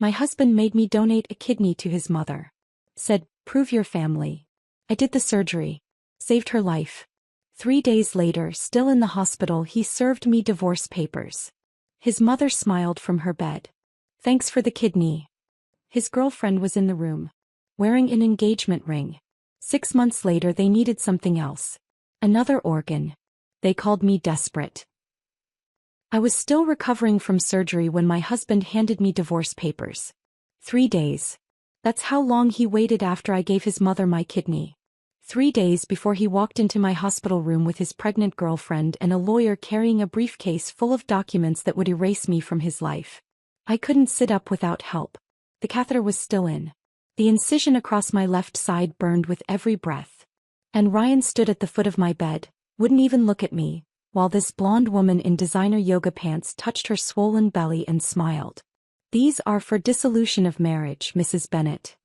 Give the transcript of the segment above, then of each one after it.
My husband made me donate a kidney to his mother. Said, prove your family. I did the surgery. Saved her life. 3 days later, still in the hospital, he served me divorce papers. His mother smiled from her bed. Thanks for the kidney. His girlfriend was in the room, wearing an engagement ring. 6 months later they needed something else. Another organ. They called me desperate. I was still recovering from surgery when my husband handed me divorce papers. 3 days. That's how long he waited after I gave his mother my kidney. 3 days before he walked into my hospital room with his pregnant girlfriend and a lawyer carrying a briefcase full of documents that would erase me from his life. I couldn't sit up without help. The catheter was still in. The incision across my left side burned with every breath. And Ryan stood at the foot of my bed, wouldn't even look at me, while this blonde woman in designer yoga pants touched her swollen belly and smiled. These are for dissolution of marriage, Mrs. Bennett.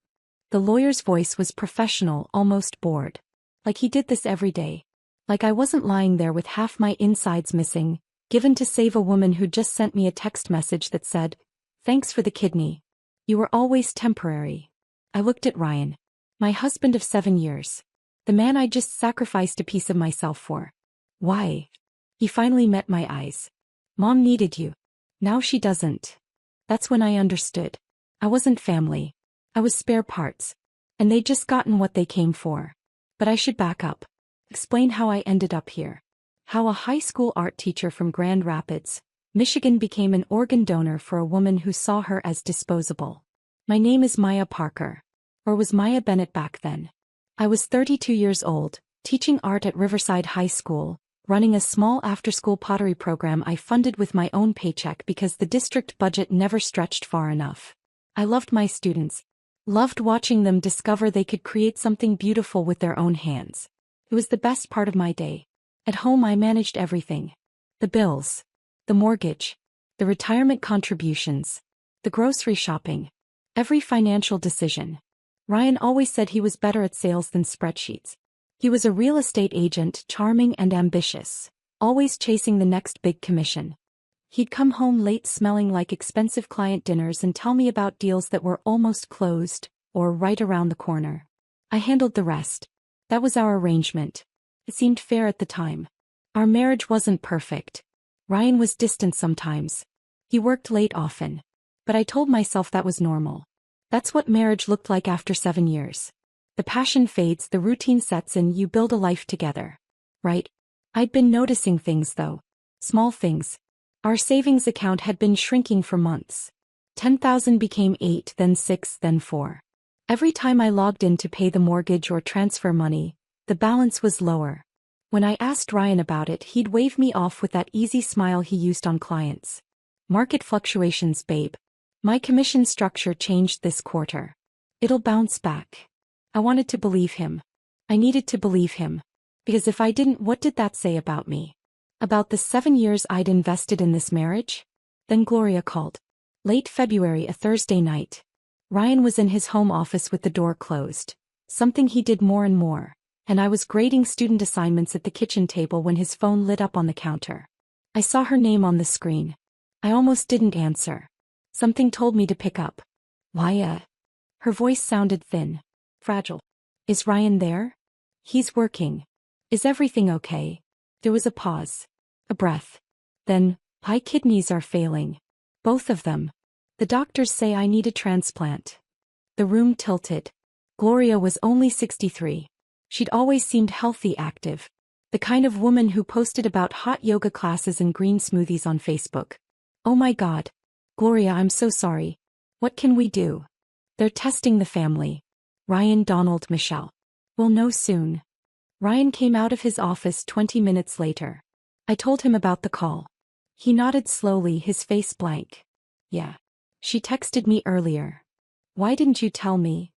The lawyer's voice was professional, almost bored. Like he did this every day. Like I wasn't lying there with half my insides missing, given to save a woman who just sent me a text message that said, "Thanks for the kidney. You were always temporary." I looked at Ryan. My husband of 7 years. The man I just sacrificed a piece of myself for. Why? He finally met my eyes. Mom needed you. Now she doesn't. That's when I understood. I wasn't family. I was spare parts. And they'd just gotten what they came for. But I should back up. Explain how I ended up here. How a high school art teacher from Grand Rapids, Michigan became an organ donor for a woman who saw her as disposable. My name is Maya Parker. Or was Maya Bennett back then. I was 32 years old, teaching art at Riverside High School, running a small after-school pottery program I funded with my own paycheck because the district budget never stretched far enough. I loved my students. Loved watching them discover they could create something beautiful with their own hands. It was the best part of my day. At home I managed everything. The bills. The mortgage. The retirement contributions. The grocery shopping. Every financial decision. Ryan always said he was better at sales than spreadsheets. He was a real estate agent, charming and ambitious, always chasing the next big commission. He'd come home late smelling like expensive client dinners and tell me about deals that were almost closed, or right around the corner. I handled the rest. That was our arrangement. It seemed fair at the time. Our marriage wasn't perfect. Ryan was distant sometimes. He worked late often. But I told myself that was normal. That's what marriage looked like after 7 years. The passion fades, the routine sets in, you build a life together. Right? I'd been noticing things though. Small things. Our savings account had been shrinking for months. 10,000 became 8, then 6, then 4. Every time I logged in to pay the mortgage or transfer money, the balance was lower. When I asked Ryan about it, he'd wave me off with that easy smile he used on clients. Market fluctuations, babe. My commission structure changed this quarter. It'll bounce back. I wanted to believe him. I needed to believe him. Because if I didn't, what did that say about me? About the 7 years I'd invested in this marriage? Then Gloria called. Late February, a Thursday night. Ryan was in his home office with the door closed. Something he did more and more. And I was grading student assignments at the kitchen table when his phone lit up on the counter. I saw her name on the screen. I almost didn't answer. Something told me to pick up. Why, Her voice sounded thin. Fragile. Is Ryan there? He's working. Is everything okay? There was a pause. A breath. Then, my kidneys are failing. Both of them. The doctors say I need a transplant. The room tilted. Gloria was only 63. She'd always seemed healthy, active. The kind of woman who posted about hot yoga classes and green smoothies on Facebook. Oh my God. Gloria, I'm so sorry. What can we do? They're testing the family. Ryan, Donald, Michelle. We'll know soon. Ryan came out of his office 20 minutes later. I told him about the call. He nodded slowly, his face blank. Yeah. She texted me earlier. Why didn't you tell me?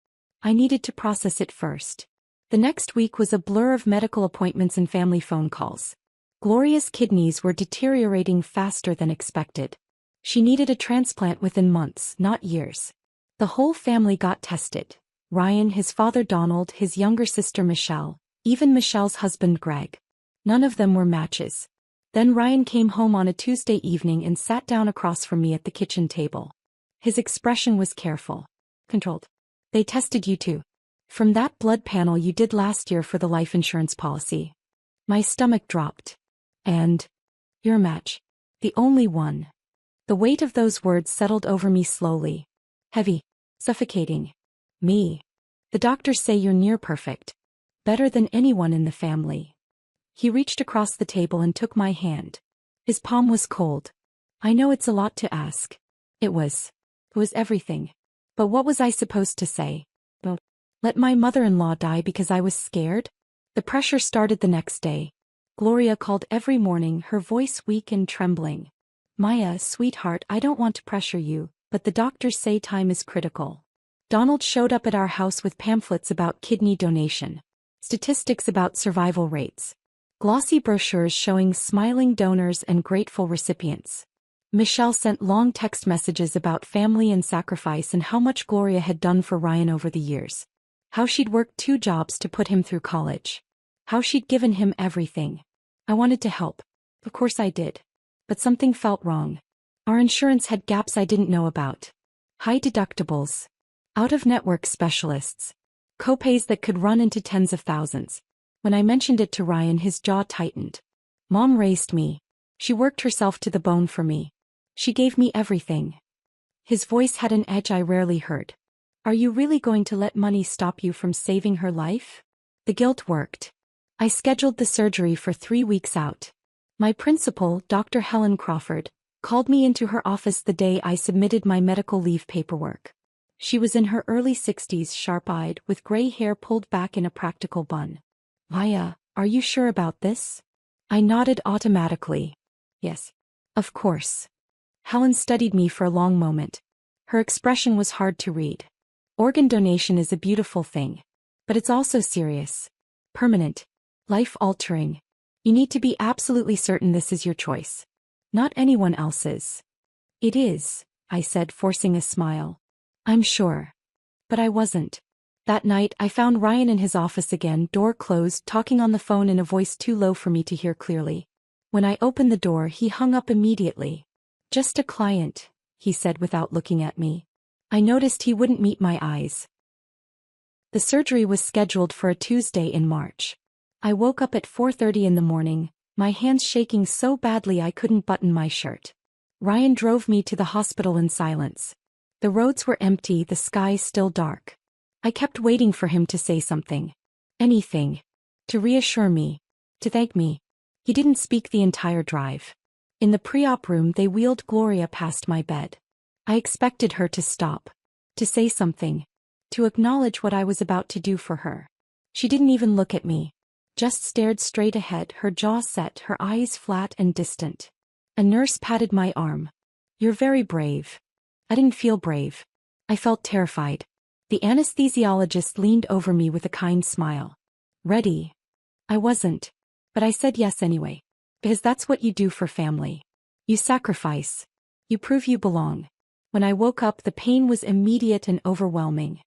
I needed to process it first. The next week was a blur of medical appointments and family phone calls. Gloria's kidneys were deteriorating faster than expected. She needed a transplant within months, not years. The whole family got tested. Ryan, his father Donald, his younger sister Michelle, even Michelle's husband Greg. None of them were matches. Then Ryan came home on a Tuesday evening and sat down across from me at the kitchen table. His expression was careful. Controlled. They tested you too. From that blood panel you did last year for the life insurance policy. My stomach dropped. And your match. The only one. The weight of those words settled over me slowly. Heavy. Suffocating. Me. The doctors say you're near perfect. Better than anyone in the family. He reached across the table and took my hand. His palm was cold. I know it's a lot to ask. It was everything. But what was I supposed to say? Well, let my mother-in-law die because I was scared? The pressure started the next day. Gloria called every morning, her voice weak and trembling. Maya, sweetheart, I don't want to pressure you, but the doctors say time is critical. Donald showed up at our house with pamphlets about kidney donation. Statistics about survival rates. Glossy brochures showing smiling donors and grateful recipients. Michelle sent long text messages about family and sacrifice and how much Gloria had done for Ryan over the years. How she'd worked 2 jobs to put him through college. How she'd given him everything. I wanted to help. Of course I did. But something felt wrong. Our insurance had gaps I didn't know about. High deductibles. Out-of-network specialists. Copays that could run into tens of thousands. When I mentioned it to Ryan, his jaw tightened. Mom raised me. She worked herself to the bone for me. She gave me everything. His voice had an edge I rarely heard. Are you really going to let money stop you from saving her life? The guilt worked. I scheduled the surgery for 3 weeks out. My principal, Dr. Helen Crawford, called me into her office the day I submitted my medical leave paperwork. She was in her early 60s, sharp-eyed, with gray hair pulled back in a practical bun. Maya, are you sure about this? I nodded automatically. Yes. Of course. Helen studied me for a long moment. Her expression was hard to read. Organ donation is a beautiful thing. But it's also serious. Permanent. Life-altering. You need to be absolutely certain this is your choice. Not anyone else's. It is, I said, forcing a smile. I'm sure. But I wasn't. That night, I found Ryan in his office again, door closed, talking on the phone in a voice too low for me to hear clearly. When I opened the door, he hung up immediately. Just a client, he said without looking at me. I noticed he wouldn't meet my eyes. The surgery was scheduled for a Tuesday in March. I woke up at 4:30 in the morning, my hands shaking so badly I couldn't button my shirt. Ryan drove me to the hospital in silence. The roads were empty, the sky still dark. I kept waiting for him to say something. Anything. To reassure me. To thank me. He didn't speak the entire drive. In the pre-op room they wheeled Gloria past my bed. I expected her to stop. To say something. To acknowledge what I was about to do for her. She didn't even look at me. Just stared straight ahead, her jaw set, her eyes flat and distant. A nurse patted my arm. You're very brave. I didn't feel brave. I felt terrified. The anesthesiologist leaned over me with a kind smile. Ready? I wasn't. But I said yes anyway. Because that's what you do for family. You sacrifice. You prove you belong. When I woke up, the pain was immediate and overwhelming.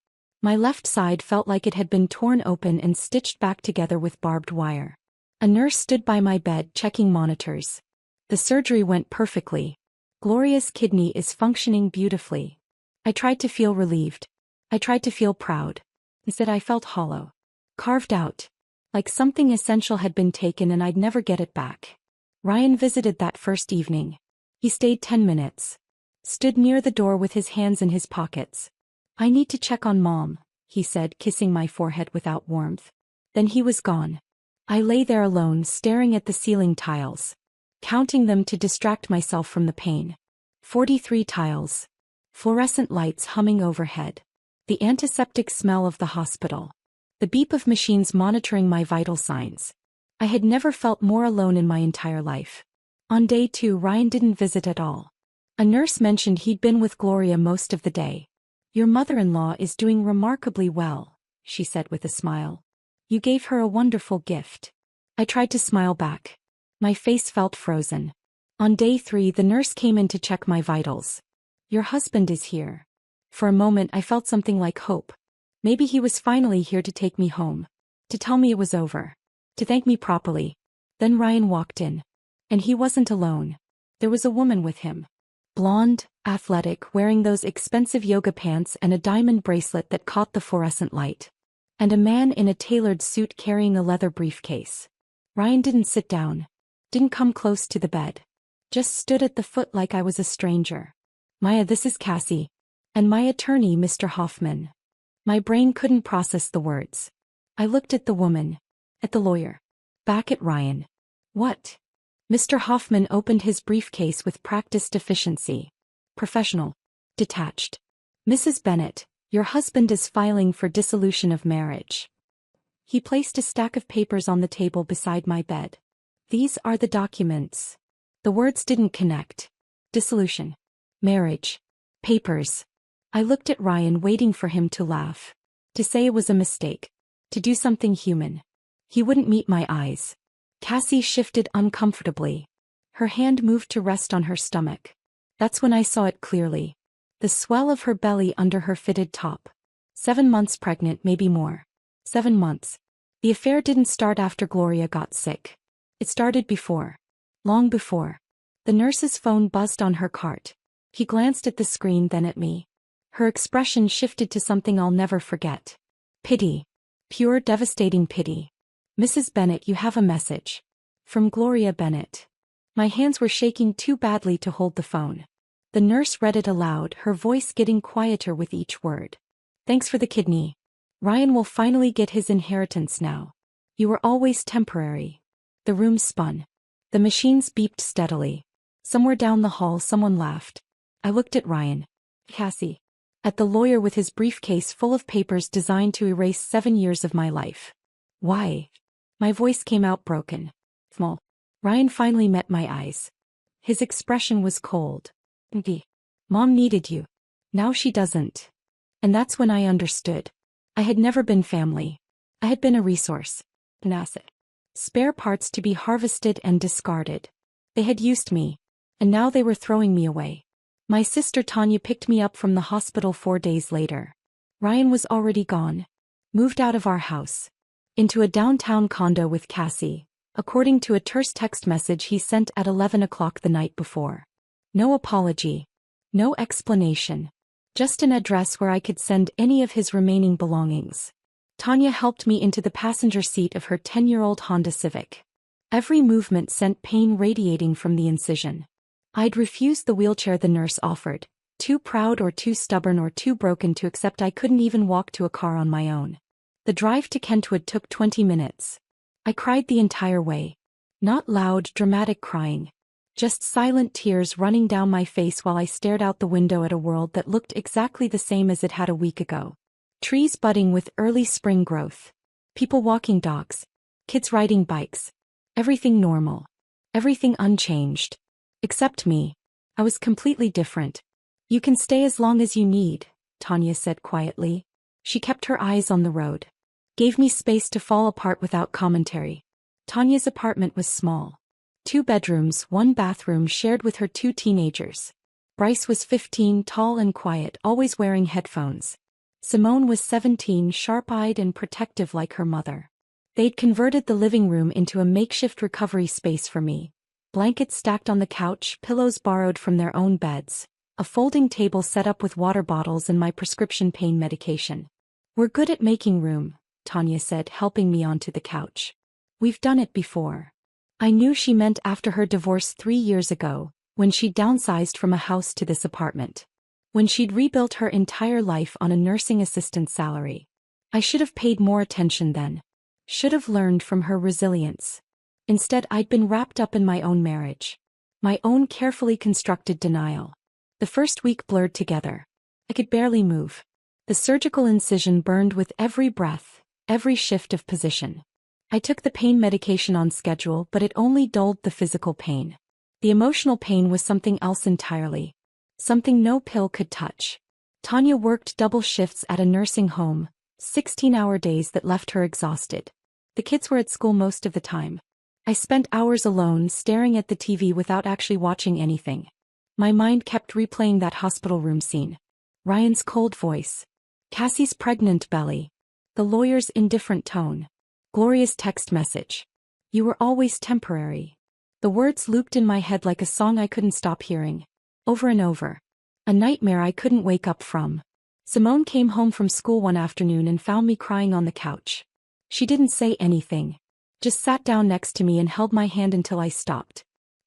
My left side felt like it had been torn open and stitched back together with barbed wire. A nurse stood by my bed checking monitors. The surgery went perfectly. Gloria's kidney is functioning beautifully. I tried to feel relieved. I tried to feel proud. Instead I felt hollow. Carved out. Like something essential had been taken and I'd never get it back. Ryan visited that first evening. He stayed 10 minutes. Stood near the door with his hands in his pockets. I need to check on Mom, he said, kissing my forehead without warmth. Then he was gone. I lay there alone, staring at the ceiling tiles. Counting them to distract myself from the pain. 43 tiles. Fluorescent lights humming overhead. The antiseptic smell of the hospital. The beep of machines monitoring my vital signs. I had never felt more alone in my entire life. On day 2, Ryan didn't visit at all. A nurse mentioned he'd been with Gloria most of the day. Your mother-in-law is doing remarkably well, she said with a smile. You gave her a wonderful gift. I tried to smile back. My face felt frozen. On day 3, the nurse came in to check my vitals. Your husband is here. For a moment I felt something like hope. Maybe he was finally here to take me home. To tell me it was over. To thank me properly. Then Ryan walked in. And he wasn't alone. There was a woman with him. Blonde, athletic, wearing those expensive yoga pants and a diamond bracelet that caught the fluorescent light. And a man in a tailored suit carrying a leather briefcase. Ryan didn't sit down. Didn't come close to the bed. Just stood at the foot like I was a stranger. Maya, this is Cassie. And my attorney, Mr. Hoffman. My brain couldn't process the words. I looked at the woman. At the lawyer. Back at Ryan. What? Mr. Hoffman opened his briefcase with practiced efficiency. Professional. Detached. Mrs. Bennett, your husband is filing for dissolution of marriage. He placed a stack of papers on the table beside my bed. These are the documents. The words didn't connect. Dissolution. Marriage. Papers. I looked at Ryan, waiting for him to laugh. To say it was a mistake. To do something human. He wouldn't meet my eyes. Cassie shifted uncomfortably. Her hand moved to rest on her stomach. That's when I saw it clearly. The swell of her belly under her fitted top. 7 months pregnant, maybe more. 7 months. The affair didn't start after Gloria got sick. It started before. Long before. The nurse's phone buzzed on her cart. He glanced at the screen, then at me. Her expression shifted to something I'll never forget. Pity. Pure, devastating pity. Mrs. Bennett, you have a message. From Gloria Bennett. My hands were shaking too badly to hold the phone. The nurse read it aloud, her voice getting quieter with each word. Thanks for the kidney. Ryan will finally get his inheritance now. You were always temporary. The room spun. The machines beeped steadily. Somewhere down the hall someone laughed. I looked at Ryan. Cassie. At the lawyer with his briefcase full of papers designed to erase 7 years of my life. Why? My voice came out broken. Small. Ryan finally met my eyes. His expression was cold. Mom needed you. Now she doesn't. And that's when I understood. I had never been family. I had been a resource. An asset. Spare parts to be harvested and discarded. They had used me. And now they were throwing me away. My sister Tanya picked me up from the hospital 4 days later. Ryan was already gone. Moved out of our house. Into a downtown condo with Cassie, according to a terse text message he sent at 11 o'clock the night before. No apology. No explanation. Just an address where I could send any of his remaining belongings. Tanya helped me into the passenger seat of her 10-year-old Honda Civic. Every movement sent pain radiating from the incision. I'd refused the wheelchair the nurse offered, too proud or too stubborn or too broken to accept I couldn't even walk to a car on my own. The drive to Kentwood took 20 minutes. I cried the entire way. Not loud, dramatic crying. Just silent tears running down my face while I stared out the window at a world that looked exactly the same as it had a week ago. Trees budding with early spring growth. People walking dogs. Kids riding bikes. Everything normal. Everything unchanged. Except me. I was completely different. You can stay as long as you need, Tanya said quietly. She kept her eyes on the road. Gave me space to fall apart without commentary. Tanya's apartment was small. 2 bedrooms, 1 bathroom shared with her 2 teenagers. Bryce was 15, tall and quiet, always wearing headphones. Simone was 17, sharp-eyed and protective like her mother. They'd converted the living room into a makeshift recovery space for me. Blankets stacked on the couch, pillows borrowed from their own beds. A folding table set up with water bottles and my prescription pain medication. We're good at making room, Tanya said, helping me onto the couch. We've done it before. I knew she meant after her divorce 3 years ago, when she'd downsized from a house to this apartment. When she'd rebuilt her entire life on a nursing assistant salary. I should have paid more attention then. Should have learned from her resilience. Instead, I'd been wrapped up in my own marriage. My own carefully constructed denial. The first week blurred together. I could barely move. The surgical incision burned with every breath, every shift of position. I took the pain medication on schedule, but it only dulled the physical pain. The emotional pain was something else entirely. Something no pill could touch. Tanya worked double shifts at a nursing home, 16-hour days that left her exhausted. The kids were at school most of the time. I spent hours alone staring at the TV without actually watching anything. My mind kept replaying that hospital room scene. Ryan's cold voice. Cassie's pregnant belly. The lawyer's indifferent tone. Gloria's text message. You were always temporary. The words looped in my head like a song I couldn't stop hearing. Over and over. A nightmare I couldn't wake up from. Simone came home from school one afternoon and found me crying on the couch. She didn't say anything. Just sat down next to me and held my hand until I stopped.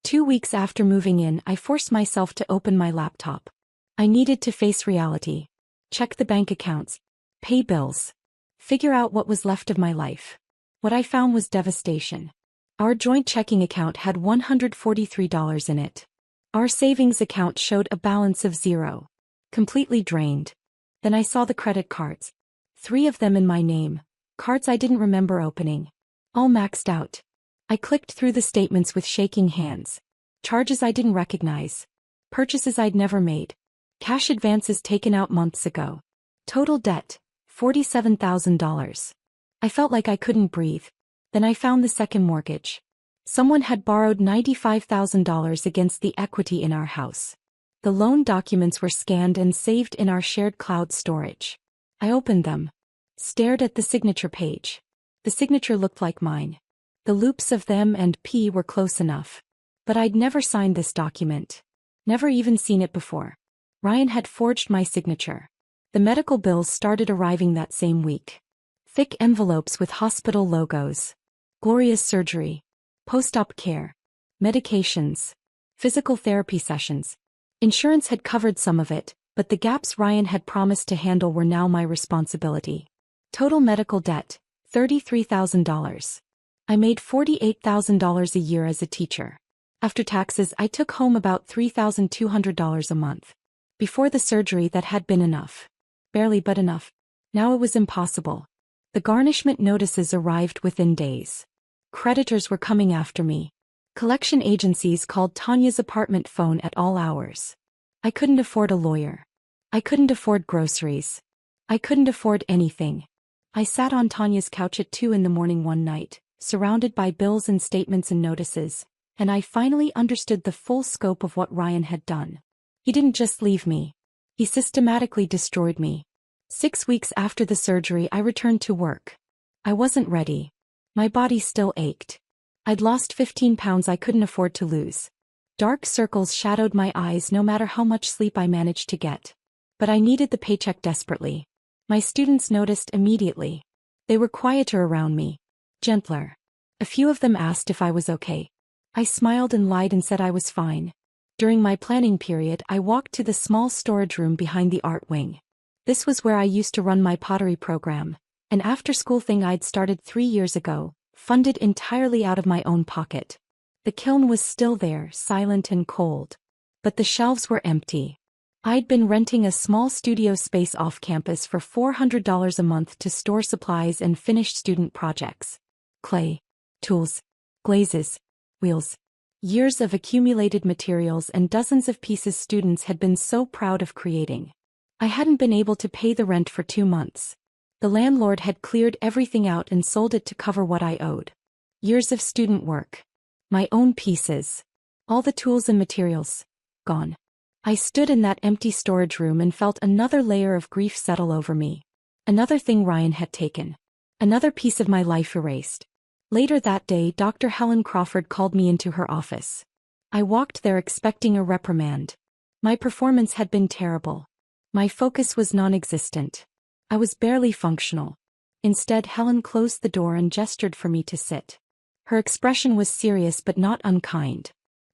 2 weeks after moving in, I forced myself to open my laptop. I needed to face reality. Check the bank accounts. Pay bills. Figure out what was left of my life. What I found was devastation. Our joint checking account had $143 in it. Our savings account showed a balance of 0. Completely drained. Then I saw the credit cards. 3 of them in my name. Cards I didn't remember opening. All maxed out. I clicked through the statements with shaking hands. Charges I didn't recognize. Purchases I'd never made. Cash advances taken out months ago. Total debt, $47,000. I felt like I couldn't breathe. Then I found the second mortgage. Someone had borrowed $95,000 against the equity in our house. The loan documents were scanned and saved in our shared cloud storage. I opened them. Stared at the signature page. The signature looked like mine. The loops of them and P were close enough. But I'd never signed this document. Never even seen it before. Ryan had forged my signature. The medical bills started arriving that same week. Thick envelopes with hospital logos. Gloria's surgery. Post-op care. Medications. Physical therapy sessions. Insurance had covered some of it, but the gaps Ryan had promised to handle were now my responsibility. Total medical debt, $33,000. I made $48,000 a year as a teacher. After taxes, I took home about $3,200 a month. Before the surgery, that had been enough. Barely, but enough. Now it was impossible. The garnishment notices arrived within days. Creditors were coming after me. Collection agencies called Tanya's apartment phone at all hours. I couldn't afford a lawyer. I couldn't afford groceries. I couldn't afford anything. I sat on Tanya's couch at 2 in the morning one night, surrounded by bills and statements and notices, and I finally understood the full scope of what Ryan had done. He didn't just leave me. He systematically destroyed me. 6 weeks after the surgery, I returned to work. I wasn't ready. My body still ached. I'd lost 15 pounds I couldn't afford to lose. Dark circles shadowed my eyes no matter how much sleep I managed to get. But I needed the paycheck desperately. My students noticed immediately. They were quieter around me. Gentler. A few of them asked if I was okay. I smiled and lied and said I was fine. During my planning period, I walked to the small storage room behind the art wing. This was where I used to run my pottery program, an after-school thing I'd started 3 years ago, funded entirely out of my own pocket. The kiln was still there, silent and cold. But the shelves were empty. I'd been renting a small studio space off campus for $400 a month to store supplies and finish student projects. Clay, tools, glazes, wheels. Years of accumulated materials and dozens of pieces students had been so proud of creating. I hadn't been able to pay the rent for 2 months. The landlord had cleared everything out and sold it to cover what I owed. Years of student work. My own pieces. All the tools and materials. Gone. I stood in that empty storage room and felt another layer of grief settle over me. Another thing Ryan had taken. Another piece of my life erased. Later that day, Dr. Helen Crawford called me into her office. I walked there expecting a reprimand. My performance had been terrible. My focus was non-existent. I was barely functional. Instead, Helen closed the door and gestured for me to sit. Her expression was serious but not unkind.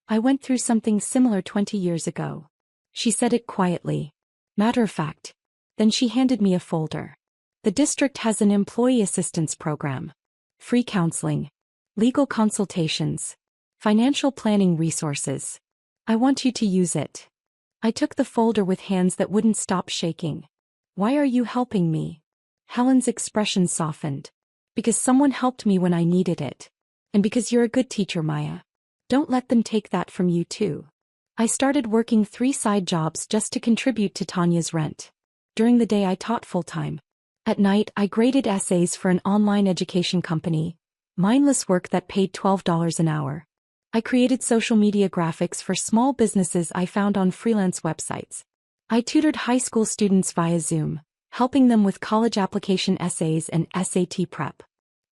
I went through something similar 20 years ago. She said it quietly. Matter of fact. Then she handed me a folder. The district has an employee assistance program. Free counseling. Legal consultations. Financial planning resources. I want you to use it. I took the folder with hands that wouldn't stop shaking. Why are you helping me? Helen's expression softened. Because someone helped me when I needed it. And because you're a good teacher, Maya. Don't let them take that from you too. I started working 3 side jobs just to contribute to Tanya's rent. During the day I taught full-time. At night I graded essays for an online education company, mindless work that paid $12 an hour. I created social media graphics for small businesses I found on freelance websites. I tutored high school students via Zoom, helping them with college application essays and SAT prep.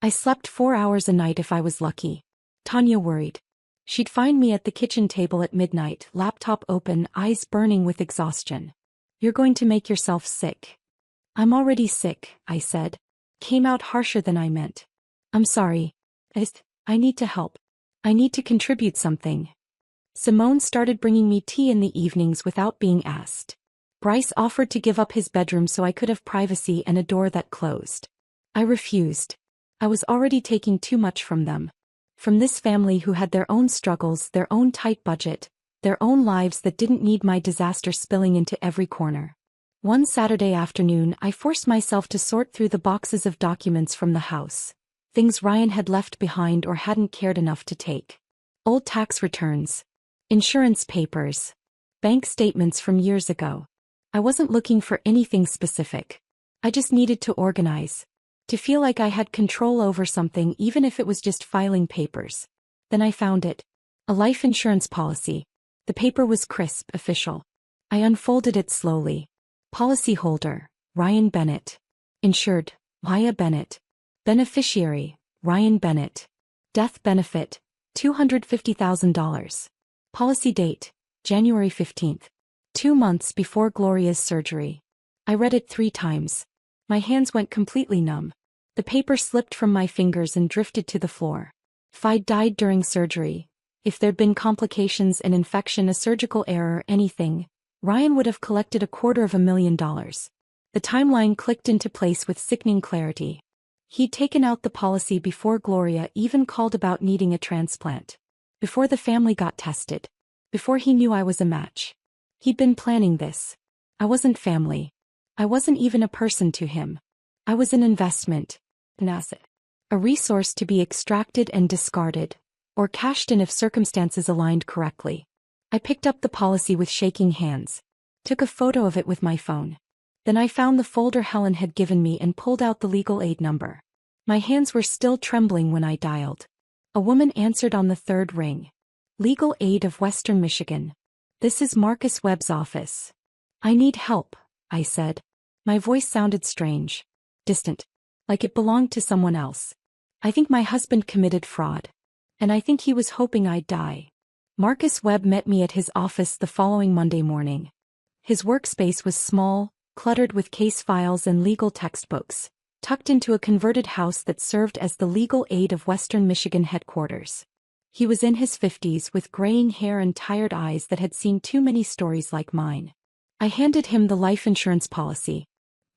I slept 4 hours a night if I was lucky. Tanya worried. She'd find me at the kitchen table at midnight, laptop open, eyes burning with exhaustion. "You're going to make yourself sick." "I'm already sick," I said. Came out harsher than I meant. "I'm sorry. I need to help. I need to contribute something." Simone started bringing me tea in the evenings without being asked. Bryce offered to give up his bedroom so I could have privacy and a door that closed. I refused. I was already taking too much from them. From this family who had their own struggles, their own tight budget, their own lives that didn't need my disaster spilling into every corner. One Saturday afternoon, I forced myself to sort through the boxes of documents from the house. Things Ryan had left behind or hadn't cared enough to take. Old tax returns. Insurance papers. Bank statements from years ago. I wasn't looking for anything specific. I just needed to organize. To feel like I had control over something even if it was just filing papers. Then I found it. A life insurance policy. The paper was crisp, official. I unfolded it slowly. Policyholder, Ryan Bennett. Insured, Maya Bennett. Beneficiary, Ryan Bennett. Death benefit, $250,000. Policy date, January 15th. 2 months before Gloria's surgery. I read it 3 times. My hands went completely numb. The paper slipped from my fingers and drifted to the floor. If I'd died during surgery, if there'd been complications, an infection, a surgical error, anything, Ryan would have collected $250,000. The timeline clicked into place with sickening clarity. He'd taken out the policy before Gloria even called about needing a transplant. Before the family got tested. Before he knew I was a match. He'd been planning this. I wasn't family. I wasn't even a person to him. I was an investment. An asset. A resource to be extracted and discarded, or cashed in if circumstances aligned correctly. I picked up the policy with shaking hands. Took a photo of it with my phone. Then I found the folder Helen had given me and pulled out the legal aid number. My hands were still trembling when I dialed. A woman answered on the 3rd ring. Legal Aid of Western Michigan. "This is Marcus Webb's office." "I need help," I said. My voice sounded strange. Distant. Like it belonged to someone else. "I think my husband committed fraud. And I think he was hoping I'd die." Marcus Webb met me at his office the following Monday morning. His workspace was small, cluttered with case files and legal textbooks, tucked into a converted house that served as the Legal Aid of Western Michigan headquarters. He was in his 50s with graying hair and tired eyes that had seen too many stories like mine. I handed him the life insurance policy.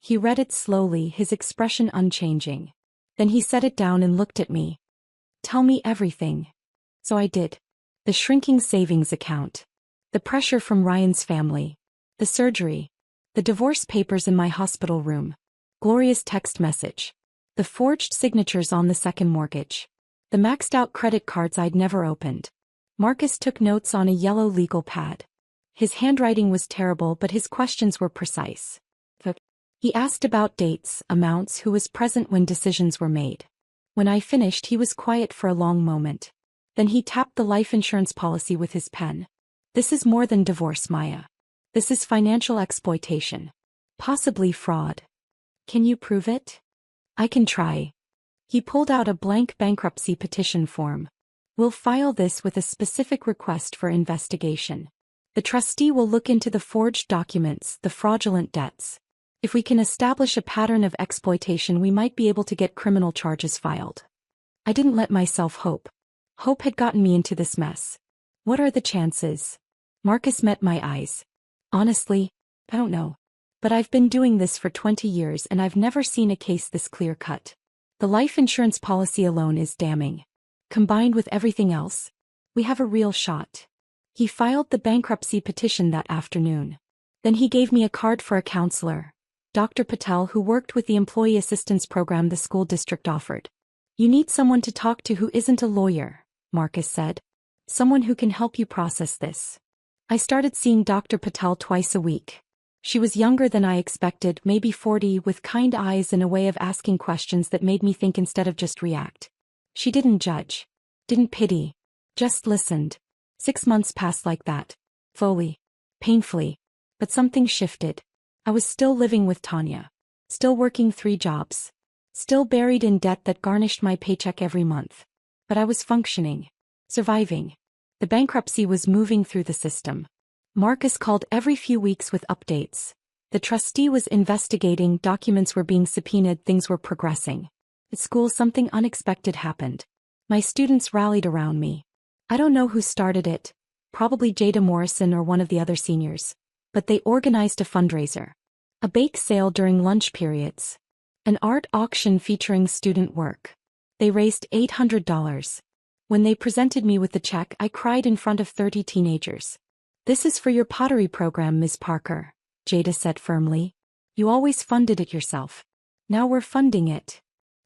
He read it slowly, his expression unchanging. Then he set it down and looked at me. "Tell me everything." So I did. The shrinking savings account. The pressure from Ryan's family. The surgery. The divorce papers in my hospital room. Gloria's text message. The forged signatures on the second mortgage. The maxed-out credit cards I'd never opened. Marcus took notes on a yellow legal pad. His handwriting was terrible, but his questions were precise. He asked about dates, amounts, who was present when decisions were made. When I finished, he was quiet for a long moment. Then he tapped the life insurance policy with his pen. "This is more than divorce, Maya. This is financial exploitation. Possibly fraud. Can you prove it?" "I can try." He pulled out a blank bankruptcy petition form. "We'll file this with a specific request for investigation. The trustee will look into the forged documents, the fraudulent debts. If we can establish a pattern of exploitation, we might be able to get criminal charges filed." I didn't let myself hope. Hope had gotten me into this mess. "What are the chances?" Marcus met my eyes. "Honestly, I don't know. But I've been doing this for 20 years and I've never seen a case this clear-cut. The life insurance policy alone is damning. Combined with everything else, we have a real shot." He filed the bankruptcy petition that afternoon. Then he gave me a card for a counselor, Dr. Patel, who worked with the employee assistance program the school district offered. "You need someone to talk to who isn't a lawyer," Marcus said. "Someone who can help you process this." I started seeing Dr. Patel twice a week. She was younger than I expected, maybe 40, with kind eyes and a way of asking questions that made me think instead of just react. She didn't judge. Didn't pity. Just listened. 6 months passed like that. Slowly. Painfully. But something shifted. I was still living with Tanya. Still working 3 jobs. Still buried in debt that garnished my paycheck every month. But I was functioning. Surviving. The bankruptcy was moving through the system. Marcus called every few weeks with updates. The trustee was investigating, documents were being subpoenaed, things were progressing. At school, something unexpected happened. My students rallied around me. I don't know who started it, probably Jada Morrison or one of the other seniors. But they organized a fundraiser. A bake sale during lunch periods. An art auction featuring student work. They raised $800. When they presented me with the check, I cried in front of 30 teenagers. "This is for your pottery program, Ms. Parker," Jada said firmly. "You always funded it yourself. Now we're funding it."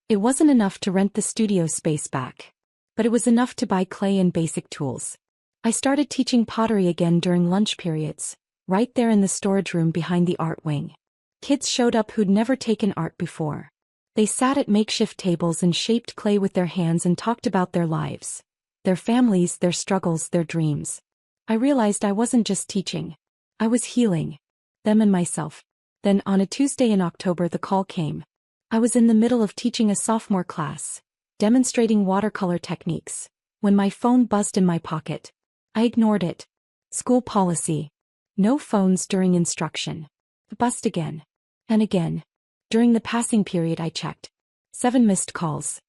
It wasn't enough to rent the studio space back. But it was enough to buy clay and basic tools. I started teaching pottery again during lunch periods, right there in the storage room behind the art wing. Kids showed up who'd never taken art before. They sat at makeshift tables and shaped clay with their hands and talked about their lives, their families, their struggles, their dreams. I realized I wasn't just teaching. I was healing them and myself. Then on a Tuesday in October the call came. I was in the middle of teaching a sophomore class, demonstrating watercolor techniques, when my phone buzzed in my pocket. I ignored it. School policy. No phones during instruction. It buzzed again. And again. During the passing period I checked. 7 missed calls.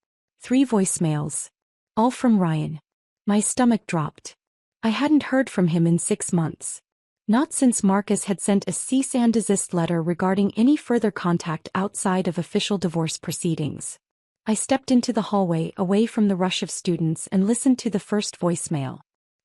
3 voicemails. All from Ryan. My stomach dropped. I hadn't heard from him in 6 months. Not since Marcus had sent a cease and desist letter regarding any further contact outside of official divorce proceedings. I stepped into the hallway away from the rush of students and listened to the first voicemail.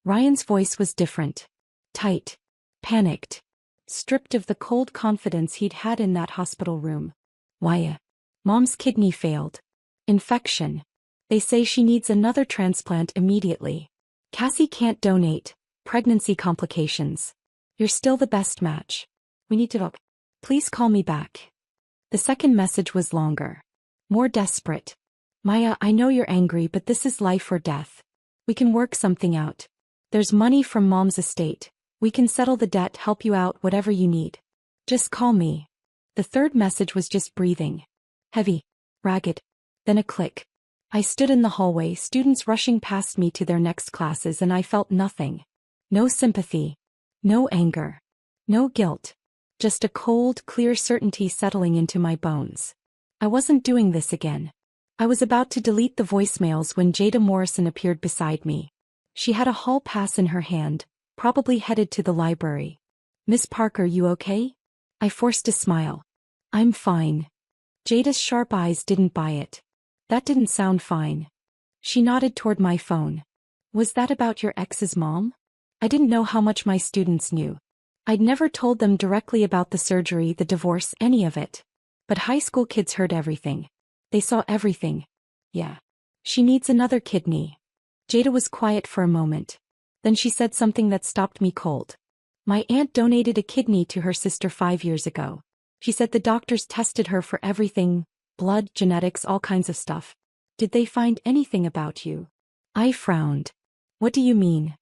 Ryan's voice was different. Tight. Panicked. Stripped of the cold confidence he'd had in that hospital room. "Why? Mom's kidney failed. Infection. They say she needs another transplant immediately. Cassie can't donate. Pregnancy complications. You're still the best match. We need to talk. Please call me back." The second message was longer. More desperate. "Maya, I know you're angry, but this is life or death. We can work something out. There's money from Mom's estate. We can settle the debt, help you out, whatever you need. Just call me." The third message was just breathing. Heavy. Ragged. Then a click. I stood in the hallway, students rushing past me to their next classes, and I felt nothing. No sympathy. No anger. No guilt. Just a cold, clear certainty settling into my bones. I wasn't doing this again. I was about to delete the voicemails when Jada Morrison appeared beside me. She had a hall pass in her hand, probably headed to the library. "Miss Parker, you okay?" I forced a smile. "I'm fine." Jada's sharp eyes didn't buy it. "That didn't sound fine." She nodded toward my phone. "Was that about your ex's mom?" I didn't know how much my students knew. I'd never told them directly about the surgery, the divorce, any of it. But high school kids heard everything. They saw everything. "Yeah. She needs another kidney." Jada was quiet for a moment. Then she said something that stopped me cold. "My aunt donated a kidney to her sister 5 years ago. She said the doctors tested her for everything, blood, genetics, all kinds of stuff. Did they find anything about you?" I frowned. "What do you mean?"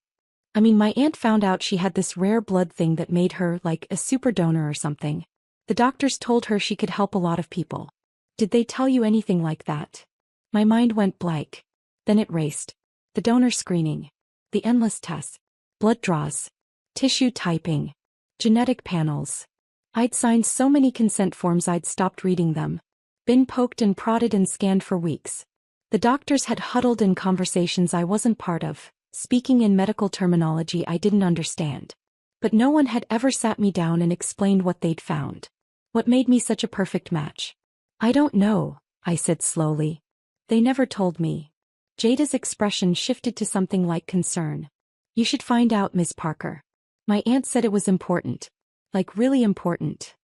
"I mean, my aunt found out she had this rare blood thing that made her like a super donor or something. The doctors told her she could help a lot of people. Did they tell you anything like that?" My mind went blank. Then it raced. The donor screening. The endless tests. Blood draws. Tissue typing. Genetic panels. I'd signed so many consent forms I'd stopped reading them. Been poked and prodded and scanned for weeks. The doctors had huddled in conversations I wasn't part of, speaking in medical terminology I didn't understand. But no one had ever sat me down and explained what they'd found. What made me such a perfect match? "I don't know," I said slowly. "They never told me." Jada's expression shifted to something like concern. "You should find out, Miss Parker. My aunt said it was important. Like really important."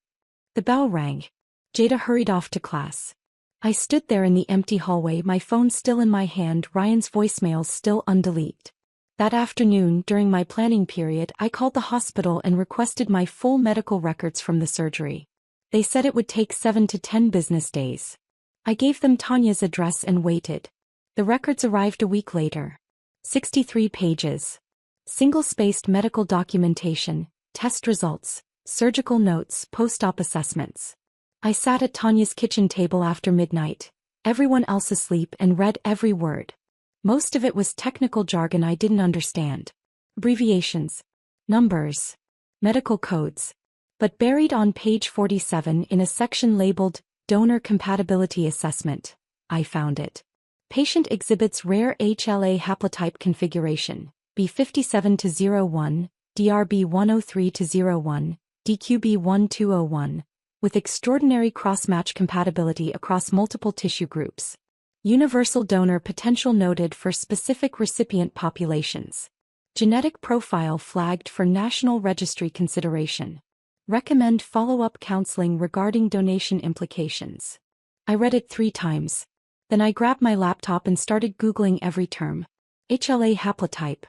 The bell rang. Jada hurried off to class. I stood there in the empty hallway, my phone still in my hand, Ryan's voicemails still undeleted. That afternoon, during my planning period, I called the hospital and requested my full medical records from the surgery. They said it would take 7 to 10 business days. I gave them Tanya's address and waited. The records arrived a week later. 63 pages. Single-spaced medical documentation, test results, surgical notes, post-op assessments. I sat at Tanya's kitchen table after midnight, everyone else asleep, and read every word. Most of it was technical jargon I didn't understand. abbreviations, numbers, medical codes. But buried on page 47 in a section labeled Donor Compatibility Assessment, I found it. Patient exhibits rare HLA haplotype configuration, B57-01, DRB103-01, DQB1201, with extraordinary cross-match compatibility across multiple tissue groups. Universal donor potential noted for specific recipient populations. Genetic profile flagged for National Registry consideration. Recommend follow-up counseling regarding donation implications. I read it 3 times. Then I grabbed my laptop and started Googling every term. HLA haplotype.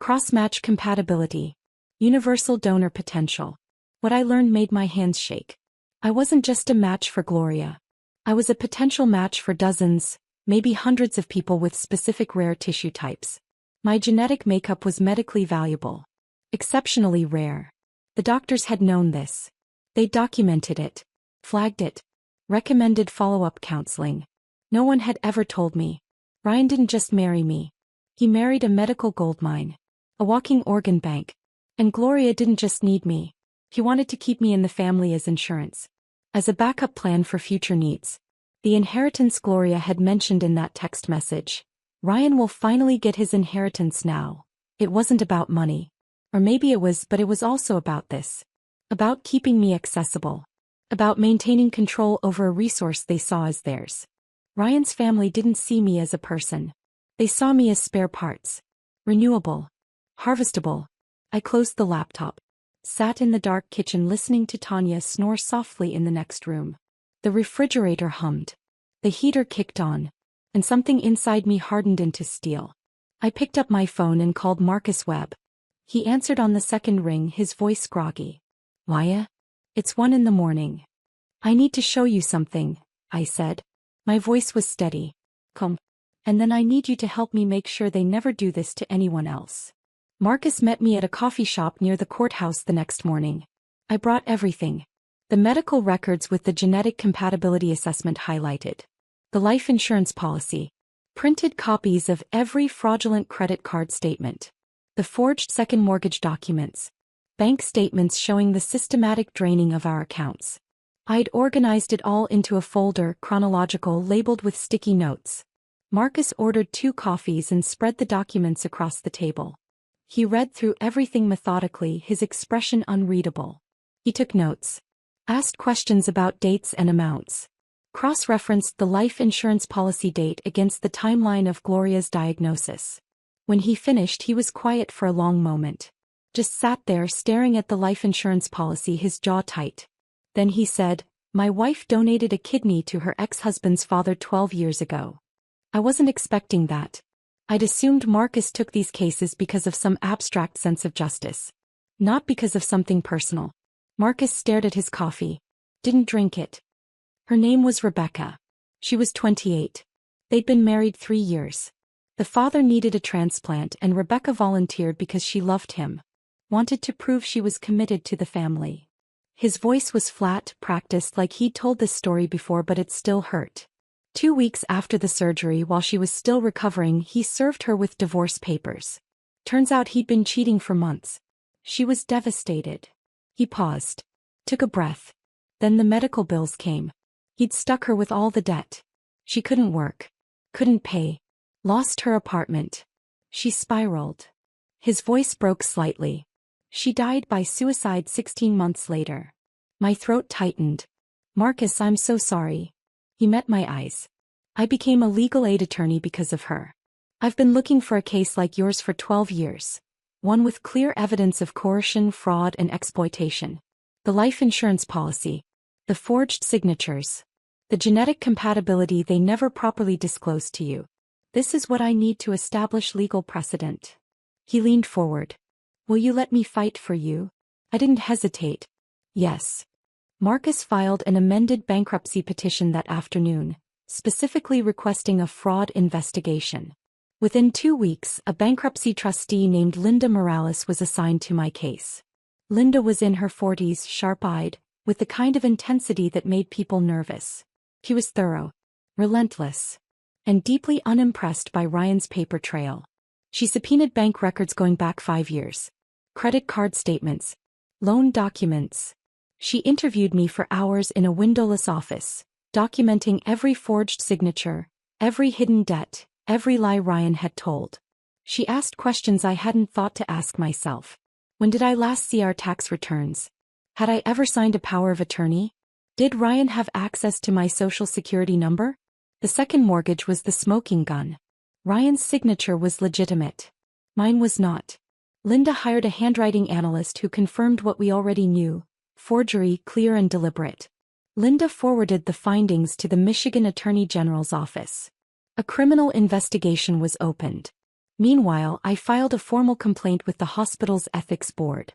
Cross-match compatibility. Universal donor potential. What I learned made my hands shake. I wasn't just a match for Gloria. I was a potential match for dozens, maybe hundreds of people with specific rare tissue types. My genetic makeup was medically valuable. Exceptionally rare. The doctors had known this. They documented it. Flagged it. Recommended follow-up counseling. No one had ever told me. Ryan didn't just marry me. He married a medical goldmine. A walking organ bank. And Gloria didn't just need me. He wanted to keep me in the family as insurance. As a backup plan for future needs. The inheritance Gloria had mentioned in that text message. Ryan will finally get his inheritance now. It wasn't about money. Or maybe it was, but it was also about this. About keeping me accessible. About maintaining control over a resource they saw as theirs. Ryan's family didn't see me as a person. They saw me as spare parts. Renewable. Harvestable. I closed the laptop. Sat in the dark kitchen listening to Tanya snore softly in the next room. The refrigerator hummed. The heater kicked on. And something inside me hardened into steel. I picked up my phone and called Marcus Webb. He answered on the second ring, his voice groggy. Maya? It's 1 a.m. I need to show you something, I said. My voice was steady. Come. And then I need you to help me make sure they never do this to anyone else. Marcus met me at a coffee shop near the courthouse the next morning. I brought everything. The medical records with the genetic compatibility assessment highlighted. The life insurance policy. Printed copies of every fraudulent credit card statement. The forged second mortgage documents. Bank statements showing the systematic draining of our accounts. I'd organized it all into a folder, chronological, labeled with sticky notes. Marcus ordered 2 coffees and spread the documents across the table. He read through everything methodically, his expression unreadable. He took notes. Asked questions about dates and amounts. Cross-referenced the life insurance policy date against the timeline of Gloria's diagnosis. When he finished, he was quiet for a long moment. Just sat there staring at the life insurance policy, his jaw tight. Then he said, "My wife donated a kidney to her ex-husband's father 12 years ago." I wasn't expecting that. I'd assumed Marcus took these cases because of some abstract sense of justice. Not because of something personal. Marcus stared at his coffee. Didn't drink it. Her name was Rebecca. She was 28. They'd been married 3 years. The father needed a transplant and Rebecca volunteered because she loved him. Wanted to prove she was committed to the family. His voice was flat, practiced like he'd told this story before, but it still hurt. 2 weeks after the surgery, while she was still recovering, he served her with divorce papers. Turns out he'd been cheating for months. She was devastated. He paused. Took a breath. Then the medical bills came. He'd stuck her with all the debt. She couldn't work. Couldn't pay. Lost her apartment. She spiraled. His voice broke slightly. She died by suicide 16 months later. My throat tightened. Marcus, I'm so sorry. He met my eyes. I became a legal aid attorney because of her. I've been looking for a case like yours for 12 years. One with clear evidence of coercion, fraud, and exploitation. The life insurance policy. The forged signatures. The genetic compatibility they never properly disclosed to you. This is what I need to establish legal precedent. He leaned forward. Will you let me fight for you? I didn't hesitate. Yes. Marcus filed an amended bankruptcy petition that afternoon, specifically requesting a fraud investigation. Within 2 weeks, a bankruptcy trustee named Linda Morales was assigned to my case. Linda was in her 40s, sharp-eyed, with the kind of intensity that made people nervous. She was thorough, relentless, and deeply unimpressed by Ryan's paper trail. She subpoenaed bank records going back 5 years. Credit card statements. Loan documents. She interviewed me for hours in a windowless office, documenting every forged signature, every hidden debt, every lie Ryan had told. She asked questions I hadn't thought to ask myself. When did I last see our tax returns? Had I ever signed a power of attorney? Did Ryan have access to my social security number? The second mortgage was the smoking gun. Ryan's signature was legitimate. Mine was not. Linda hired a handwriting analyst who confirmed what we already knew: forgery, clear and deliberate. Linda forwarded the findings to the Michigan Attorney General's office. A criminal investigation was opened. Meanwhile, I filed a formal complaint with the hospital's ethics board.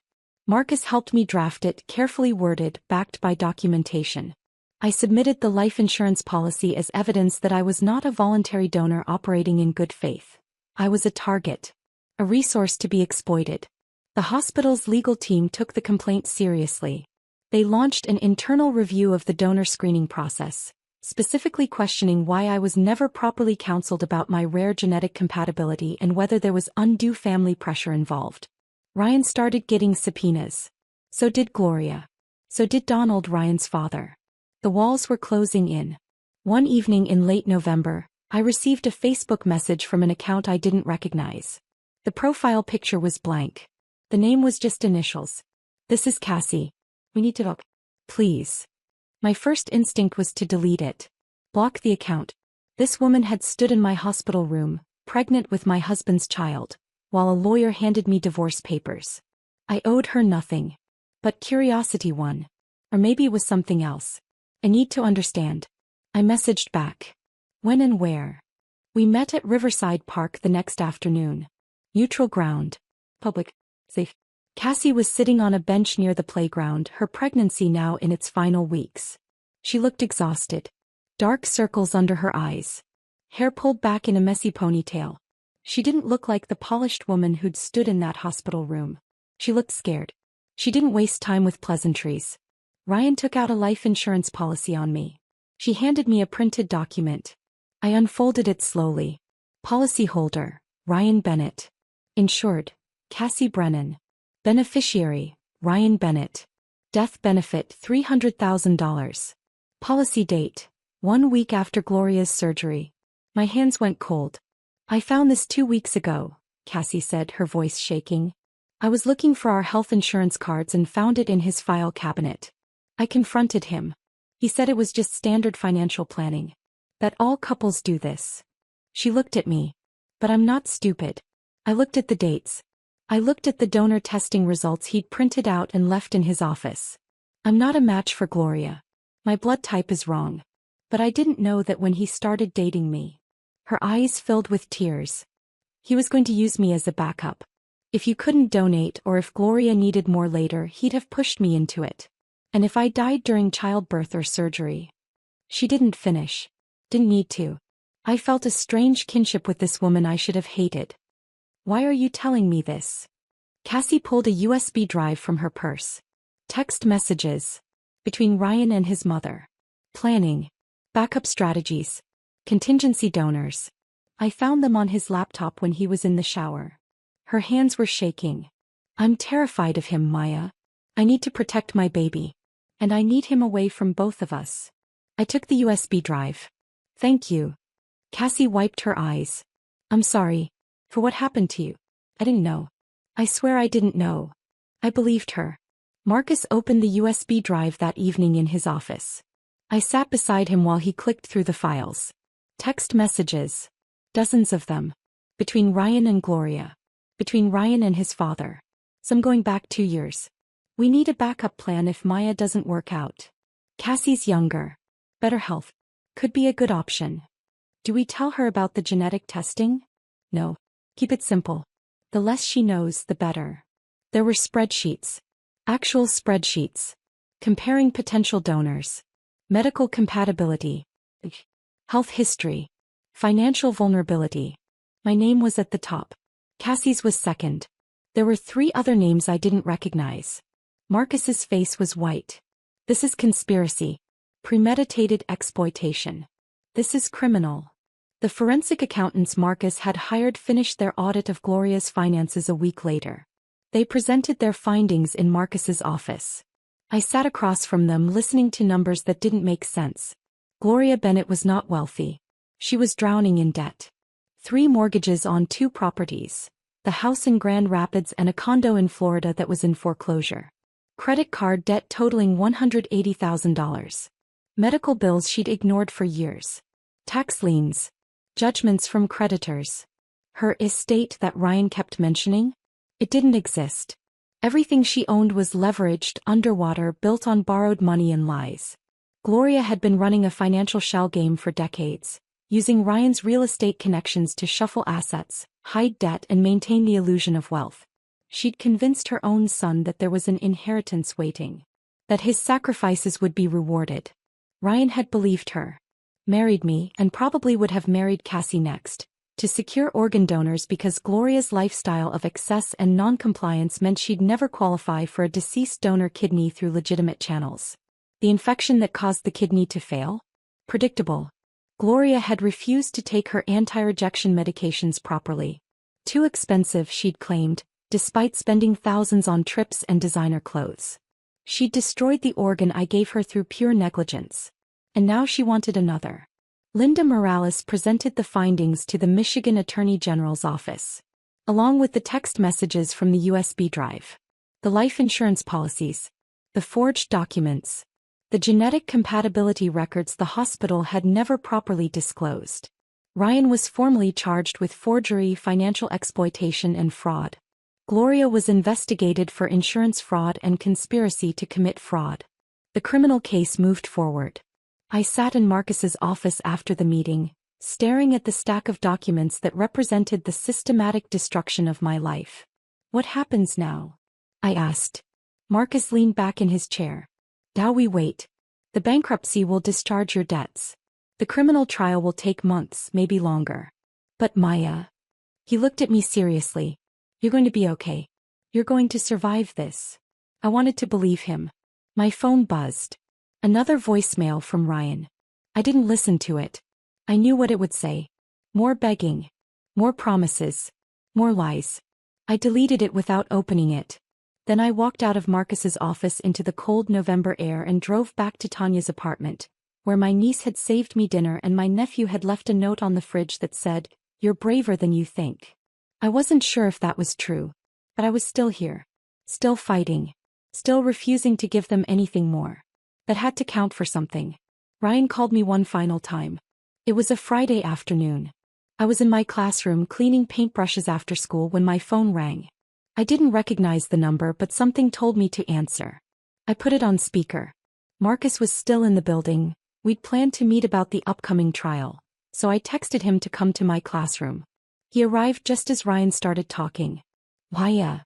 Marcus helped me draft it, carefully worded, backed by documentation. I submitted the life insurance policy as evidence that I was not a voluntary donor operating in good faith. I was a target. A resource to be exploited. The hospital's legal team took the complaint seriously. They launched an internal review of the donor screening process, specifically questioning why I was never properly counseled about my rare genetic compatibility and whether there was undue family pressure involved. Ryan started getting subpoenas. So did Gloria. So did Donald, Ryan's father. The walls were closing in. One evening in late November, I received a Facebook message from an account I didn't recognize. The profile picture was blank. The name was just initials. "This is Cassie. We need to talk. Please." My first instinct was to delete it. Block the account. This woman had stood in my hospital room, pregnant with my husband's child, while a lawyer handed me divorce papers. I owed her nothing. But curiosity won. Or maybe it was something else. I need to understand. I messaged back. When and where? We met at Riverside Park the next afternoon. Neutral ground. Public. Safe. Cassie was sitting on a bench near the playground, her pregnancy now in its final weeks. She looked exhausted. Dark circles under her eyes. Hair pulled back in a messy ponytail. She didn't look like the polished woman who'd stood in that hospital room. She looked scared. She didn't waste time with pleasantries. Ryan took out a life insurance policy on me. She handed me a printed document. I unfolded it slowly. Policyholder, Ryan Bennett. Insured, Cassie Brennan. Beneficiary, Ryan Bennett. Death benefit $300,000. Policy date, 1 week after Gloria's surgery. My hands went cold. I found this 2 weeks ago, Cassie said, her voice shaking. I was looking for our health insurance cards and found it in his file cabinet. I confronted him. He said it was just standard financial planning. That all couples do this. She looked at me. But I'm not stupid. I looked at the dates. I looked at the donor testing results he'd printed out and left in his office. I'm not a match for Gloria. My blood type is wrong. But I didn't know that when he started dating me. Her eyes filled with tears. He was going to use me as a backup. If you couldn't donate or if Gloria needed more later, he'd have pushed me into it. And if I died during childbirth or surgery. She didn't finish. Didn't need to. I felt a strange kinship with this woman I should have hated. Why are you telling me this? Cassie pulled a USB drive from her purse. Text messages. Between Ryan and his mother. Planning. Backup strategies. Contingency donors. I found them on his laptop when he was in the shower. Her hands were shaking. I'm terrified of him, Maya. I need to protect my baby. And I need him away from both of us. I took the USB drive. Thank you. Cassie wiped her eyes. I'm sorry. For what happened to you. I didn't know. I swear I didn't know. I believed her. Marcus opened the USB drive that evening in his office. I sat beside him while he clicked through the files. Text messages. Dozens of them. Between Ryan and Gloria. Between Ryan and his father. Some going back 2 years. We need a backup plan if Maya doesn't work out. Cassie's younger. Better health. Could be a good option. Do we tell her about the genetic testing? No. Keep it simple. The less she knows, the better. There were spreadsheets. Actual spreadsheets. Comparing potential donors. Medical compatibility. Health history. Financial vulnerability. My name was at the top. Cassie's was second. There were 3 other names I didn't recognize. Marcus's face was white. This is conspiracy. Premeditated exploitation. This is criminal. The forensic accountants Marcus had hired finished their audit of Gloria's finances a week later. They presented their findings in Marcus's office. I sat across from them listening to numbers that didn't make sense. Gloria Bennett was not wealthy. She was drowning in debt. 3 mortgages on 2 properties, the house in Grand Rapids and a condo in Florida that was in foreclosure. Credit card debt totaling $180,000. Medical bills she'd ignored for years. Tax liens. Judgments from creditors. Her estate that Ryan kept mentioning? It didn't exist. Everything she owned was leveraged, underwater, built on borrowed money and lies. Gloria had been running a financial shell game for decades, using Ryan's real estate connections to shuffle assets, hide debt and maintain the illusion of wealth. She'd convinced her own son that there was an inheritance waiting, that his sacrifices would be rewarded. Ryan had believed her. Married me, and probably would have married Cassie next, to secure organ donors because Gloria's lifestyle of excess and non-compliance meant she'd never qualify for a deceased donor kidney through legitimate channels. The infection that caused the kidney to fail? Predictable. Gloria had refused to take her anti-rejection medications properly. Too expensive, she'd claimed, despite spending thousands on trips and designer clothes. She'd destroyed the organ I gave her through pure negligence. And now she wanted another. Linda Morales presented the findings to the Michigan Attorney General's office, along with the text messages from the USB drive, the life insurance policies, the forged documents, the genetic compatibility records the hospital had never properly disclosed. Ryan was formally charged with forgery, financial exploitation, and fraud. Gloria was investigated for insurance fraud and conspiracy to commit fraud. The criminal case moved forward. I sat in Marcus's office after the meeting, staring at the stack of documents that represented the systematic destruction of my life. What happens now? I asked. Marcus leaned back in his chair. Now we wait. The bankruptcy will discharge your debts. The criminal trial will take months, maybe longer. But Maya. He looked at me seriously. You're going to be okay. You're going to survive this. I wanted to believe him. My phone buzzed. Another voicemail from Ryan. I didn't listen to it. I knew what it would say. More begging. More promises. More lies. I deleted it without opening it. Then I walked out of Marcus's office into the cold November air and drove back to Tanya's apartment, where my niece had saved me dinner and my nephew had left a note on the fridge that said, "You're braver than you think." I wasn't sure if that was true, but I was still here. Still fighting. Still refusing to give them anything more. That had to count for something. Ryan called me one final time. It was a Friday afternoon. I was in my classroom cleaning paintbrushes after school when my phone rang. I didn't recognize the number, but something told me to answer. I put it on speaker. Marcus was still in the building. We'd planned to meet about the upcoming trial, so I texted him to come to my classroom. He arrived just as Ryan started talking. Why?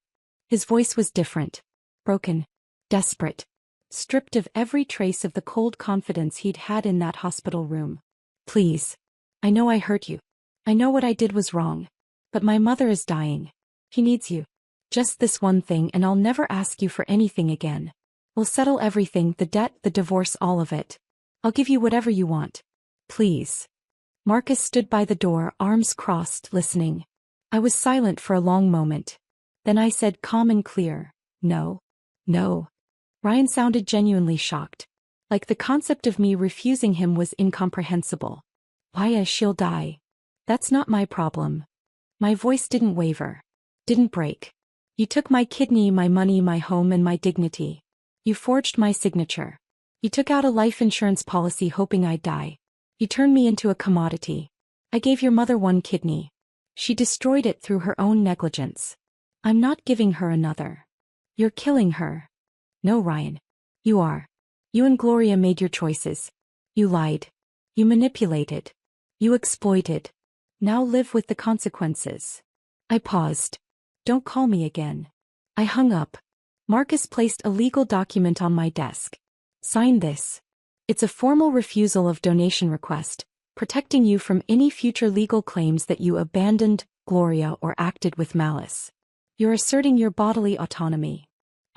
His voice was different. Broken. Desperate. Stripped of every trace of the cold confidence he'd had in that hospital room. Please. I know I hurt you. I know what I did was wrong. But my mother is dying. She needs you. Just this one thing and I'll never ask you for anything again. We'll settle everything, the debt, the divorce, all of it. I'll give you whatever you want. Please. Marcus stood by the door, arms crossed, listening. I was silent for a long moment. Then I said calm and clear, no. No. Ryan sounded genuinely shocked. Like the concept of me refusing him was incomprehensible. Why, she'll die. That's not my problem. My voice didn't waver. Didn't break. You took my kidney, my money, my home, and my dignity. You forged my signature. You took out a life insurance policy hoping I'd die. You turned me into a commodity. I gave your mother one kidney. She destroyed it through her own negligence. I'm not giving her another. You're killing her. No, Ryan. You are. You and Gloria made your choices. You lied. You manipulated. You exploited. Now live with the consequences. I paused. Don't call me again. I hung up. Marcus placed a legal document on my desk. Sign this. It's a formal refusal of donation request, protecting you from any future legal claims that you abandoned Gloria or acted with malice. You're asserting your bodily autonomy.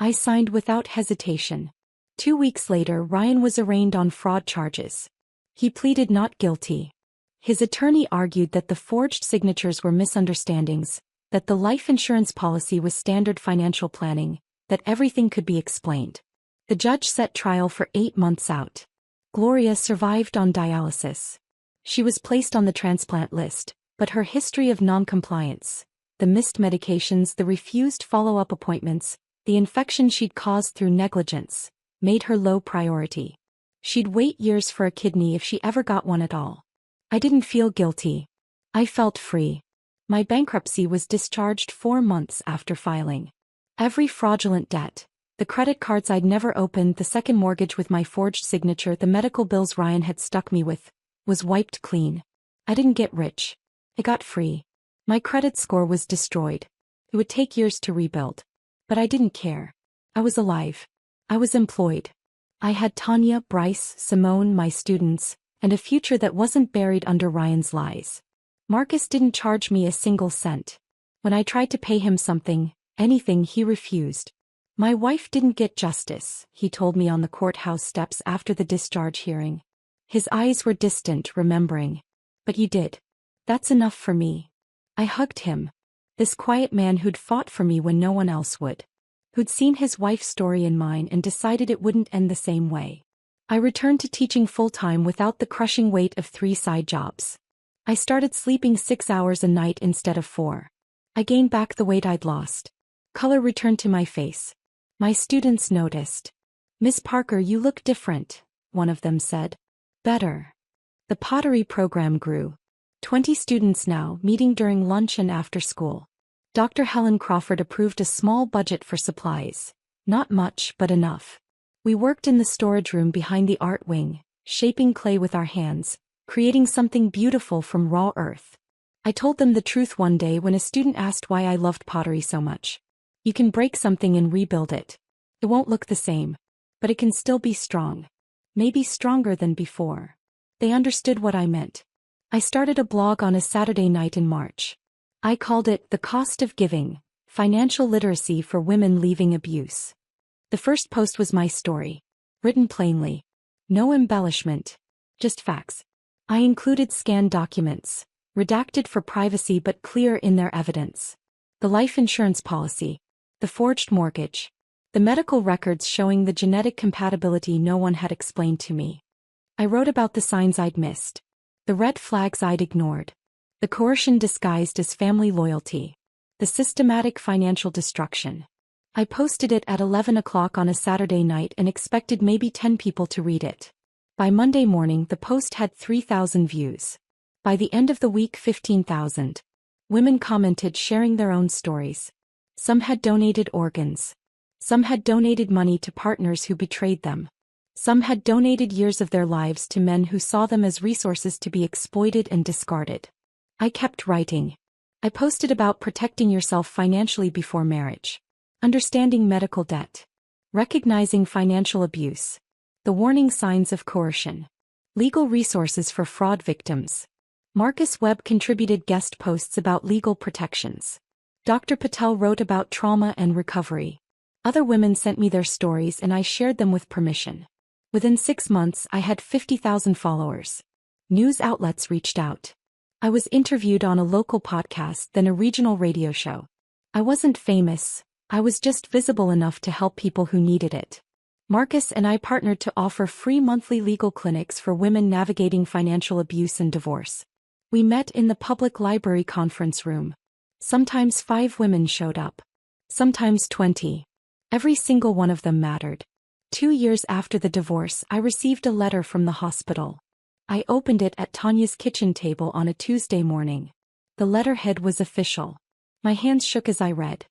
I signed without hesitation. 2 weeks later, Ryan was arraigned on fraud charges. He pleaded not guilty. His attorney argued that the forged signatures were misunderstandings, that the life insurance policy was standard financial planning, that everything could be explained. The judge set trial for 8 months out. Gloria survived on dialysis. She was placed on the transplant list, but her history of non-compliance, the missed medications, the refused follow-up appointments, the infection she'd caused through negligence, made her low priority. She'd wait years for a kidney if she ever got one at all. I didn't feel guilty. I felt free. My bankruptcy was discharged 4 months after filing. Every fraudulent debt, the credit cards I'd never opened, the second mortgage with my forged signature, the medical bills Ryan had stuck me with, was wiped clean. I didn't get rich. I got free. My credit score was destroyed. It would take years to rebuild. But I didn't care. I was alive. I was employed. I had Tanya, Bryce, Simone, my students, and a future that wasn't buried under Ryan's lies. Marcus didn't charge me a single cent. When I tried to pay him something, anything, he refused. My wife didn't get justice, he told me on the courthouse steps after the discharge hearing. His eyes were distant, remembering. But you did. That's enough for me. I hugged him. This quiet man who'd fought for me when no one else would. Who'd seen his wife's story and mine and decided it wouldn't end the same way. I returned to teaching full-time without the crushing weight of 3 side jobs. I started sleeping 6 hours a night instead of 4. I gained back the weight I'd lost. Color returned to my face. My students noticed. "Miss Parker, you look different," one of them said. "Better." The pottery program grew. 20 students now, meeting during lunch and after school. Dr. Helen Crawford approved a small budget for supplies. Not much, but enough. We worked in the storage room behind the art wing, shaping clay with our hands, creating something beautiful from raw earth. I told them the truth one day when a student asked why I loved pottery so much. You can break something and rebuild it. It won't look the same, but it can still be strong. Maybe stronger than before. They understood what I meant. I started a blog on a Saturday night in March. I called it The Cost of Giving, Financial Literacy for Women Leaving Abuse. The first post was my story, written plainly. No embellishment, just facts. I included scanned documents, redacted for privacy but clear in their evidence. The life insurance policy, the forged mortgage, the medical records showing the genetic compatibility no one had explained to me. I wrote about the signs I'd missed, the red flags I'd ignored, the coercion disguised as family loyalty, the systematic financial destruction. I posted it at 11 o'clock on a Saturday night and expected maybe 10 people to read it. By Monday morning, the post had 3,000 views. By the end of the week, 15,000. Women commented, sharing their own stories. Some had donated organs. Some had donated money to partners who betrayed them. Some had donated years of their lives to men who saw them as resources to be exploited and discarded. I kept writing. I posted about protecting yourself financially before marriage. Understanding medical debt. Recognizing financial abuse. The warning signs of coercion. Legal resources for fraud victims. Marcus Webb contributed guest posts about legal protections. Dr. Patel wrote about trauma and recovery. Other women sent me their stories and I shared them with permission. Within 6 months, I had 50,000 followers. News outlets reached out. I was interviewed on a local podcast, then a regional radio show. I wasn't famous, I was just visible enough to help people who needed it. Marcus and I partnered to offer free monthly legal clinics for women navigating financial abuse and divorce. We met in the public library conference room. Sometimes 5 women showed up. Sometimes 20. Every single one of them mattered. 2 years after the divorce, I received a letter from the hospital. I opened it at Tanya's kitchen table on a Tuesday morning. The letterhead was official. My hands shook as I read.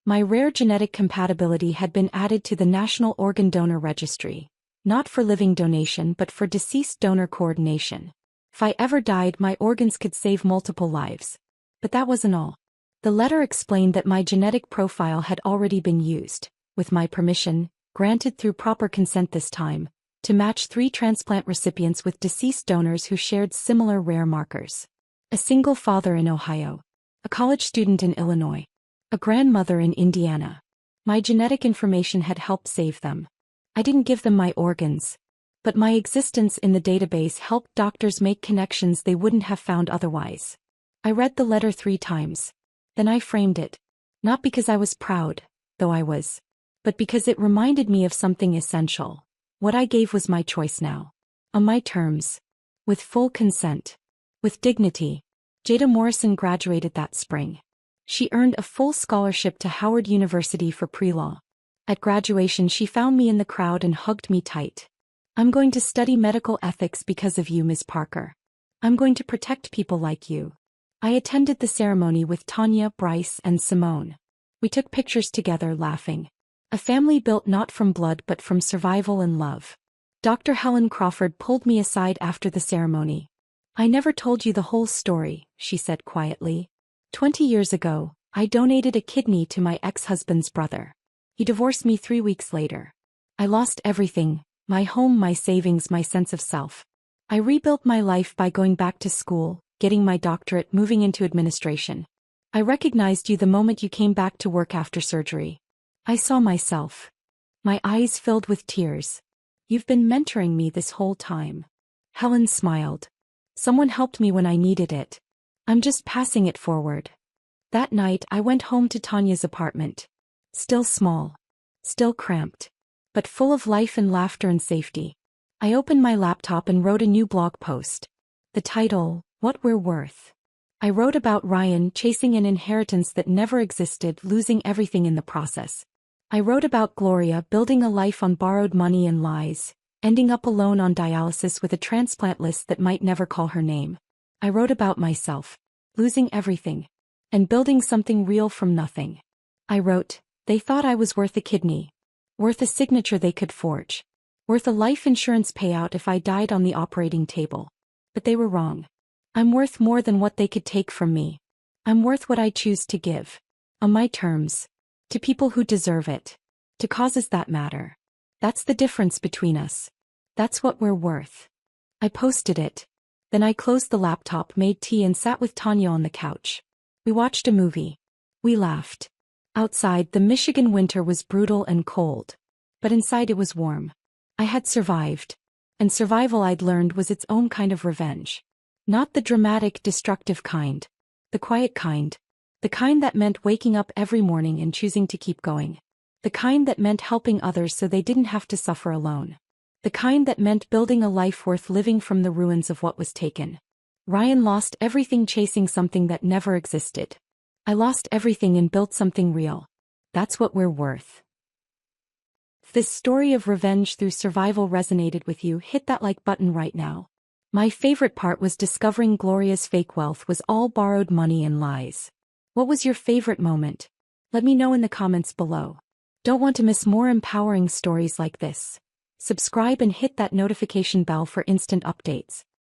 My rare genetic compatibility had been added to the National Organ Donor Registry, not for living donation but for deceased donor coordination. If I ever died, my organs could save multiple lives. But that wasn't all. The letter explained that my genetic profile had already been used, with my permission, granted through proper consent this time, to match 3 transplant recipients with deceased donors who shared similar rare markers. A single father in Ohio. A college student in Illinois. A grandmother in Indiana. My genetic information had helped save them. I didn't give them my organs. But my existence in the database helped doctors make connections they wouldn't have found otherwise. I read the letter 3 times. Then I framed it. Not because I was proud, though I was, but because it reminded me of something essential. What I gave was my choice now. On my terms. With full consent. With dignity. Jada Morrison graduated that spring. She earned a full scholarship to Howard University for pre-law. At graduation she found me in the crowd and hugged me tight. I'm going to study medical ethics because of you, Ms. Parker. I'm going to protect people like you. I attended the ceremony with Tanya, Bryce, and Simone. We took pictures together laughing. A family built not from blood but from survival and love. Dr. Helen Crawford pulled me aside after the ceremony. I never told you the whole story, she said quietly. 20 years ago, I donated a kidney to my ex-husband's brother. He divorced me 3 weeks later. I lost everything, my home, my savings, my sense of self. I rebuilt my life by going back to school, getting my doctorate, moving into administration. I recognized you the moment you came back to work after surgery. I saw myself. My eyes filled with tears. You've been mentoring me this whole time. Helen smiled. Someone helped me when I needed it. I'm just passing it forward. That night I went home to Tanya's apartment. Still small. Still cramped. But full of life and laughter and safety. I opened my laptop and wrote a new blog post. The title, What We're Worth. I wrote about Ryan chasing an inheritance that never existed, losing everything in the process. I wrote about Gloria building a life on borrowed money and lies, ending up alone on dialysis with a transplant list that might never call her name. I wrote about myself, losing everything, and building something real from nothing. I wrote, they thought I was worth a kidney, worth a signature they could forge, worth a life insurance payout if I died on the operating table. But they were wrong. I'm worth more than what they could take from me. I'm worth what I choose to give. On my terms. To people who deserve it. To causes that matter. That's the difference between us. That's what we're worth. I posted it. Then I closed the laptop, made tea and sat with Tanya on the couch. We watched a movie. We laughed. Outside, the Michigan winter was brutal and cold. But inside it was warm. I had survived. And survival, I'd learned, was its own kind of revenge. Not the dramatic, destructive kind. The quiet kind. The kind that meant waking up every morning and choosing to keep going. The kind that meant helping others so they didn't have to suffer alone. The kind that meant building a life worth living from the ruins of what was taken. Ryan lost everything chasing something that never existed. I lost everything and built something real. That's what we're worth. If this story of revenge through survival resonated with you, hit that like button right now. My favorite part was discovering Gloria's fake wealth was all borrowed money and lies. What was your favorite moment? Let me know in the comments below. Don't want to miss more empowering stories like this? Subscribe and hit that notification bell for instant updates.